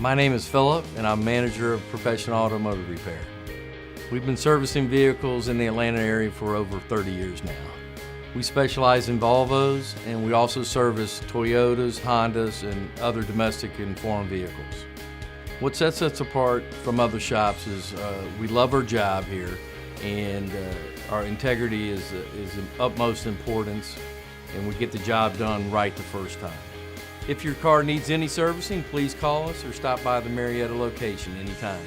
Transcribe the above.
My name is Philip, and I'm manager of Professional Automotive Repair. We've been servicing vehicles in the Atlanta area for over 30 years now. We specialize in Volvos, and we also service Toyotas, Hondas, and other domestic and foreign vehicles. What sets us apart from other shops is we love our job here, and our integrity is of utmost importance, and we get the job done right the first time. If your car needs any servicing, please call us or stop by the Marietta location anytime.